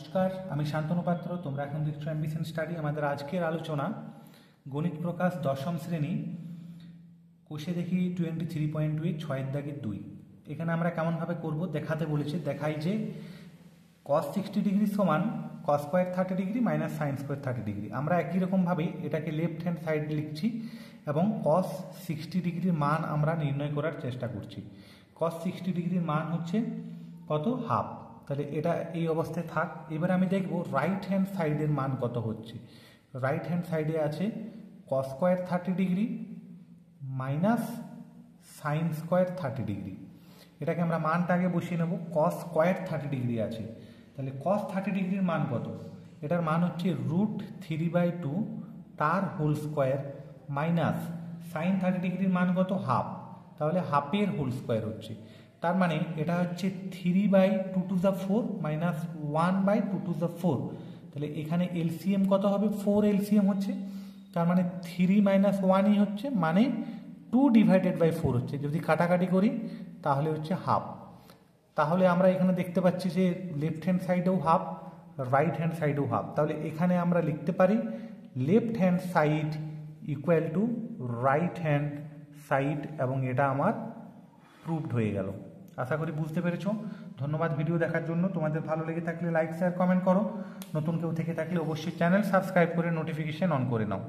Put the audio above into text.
নমস্কার, আমি শান্তনু পাত্র। তোমরা এখন দেখছো অ্যাম্বিশন স্টাডি। আমাদের আজকের আলোচনা গণিত প্রকাশ দশম শ্রেণী, কোষে দেখি 23.2 ছয়ের দাগের 2। এখানে আমরা কেমনভাবে করব দেখাতে বলেছে। দেখাই যে cos 60 ডিগ্রি সমান cos square 30 degree minus sine square 30 degree. আমরা একই রকমভাবে এটাকে লেফট হ্যান্ড সাইড লিখছি এবং cos 60 ডিগ্রির মান আমরা নির্ণয় করার চেষ্টা করছি। cos 60 ডিগ্রির মান হচ্ছে কত? হাফ। তাহলে এটা এই অবস্থায় থাক। এবার আমি দেখব রাইট হ্যান্ড সাইডের মান কত হচ্ছে। রাইট হ্যান্ড সাইডে আছে cos square 30 degree minus sine square 30 degree. এটাকে আমরা মানটা আগে বসিয়ে নেব। cos স্কোয়ার 30 ডিগ্রি আছে, তাহলে cos 30 ডিগ্রির মান কত? এটার মান হচ্ছে √3/2 তার হোল স্কোয়ার মাইনাস সাইন 30 ডিগ্রির মান কত? হাফ। তাহলে হাফের হোল স্কোয়ার হচ্ছে, তার মানে এটা হচ্ছে 3/2⁴ মাইনাস 1/2⁴। তাহলে এখানে এলসিএম কত হবে? 4 এলসিএম হচ্ছে, তার মানে 3 মাইনাস 1ই হচ্ছে, মানে 2/4 হচ্ছে। যদি কাটাকাটি করি তাহলে হচ্ছে হাফ। তাহলে আমরা এখানে দেখতে পাচ্ছি যে লেফট হ্যান্ড সাইডেও হাফ, রাইট হ্যান্ড সাইডেও হাফ। তাহলে এখানে আমরা লিখতে পারি left hand side equal to right hand side, এবং এটা আমার প্রুভড হয়ে গেল। আশা করি বুঝতে পেরেছো। ধন্যবাদ ভিডিও দেখার জন্য। তোমাদের ভালো লেগে থাকলে লাইক শেয়ার কমেন্ট করো। নতুন কেউ থেকে থাকলে অবশ্যই চ্যানেল সাবস্ক্রাইব করে নোটিফিকেশন অন করে নাও।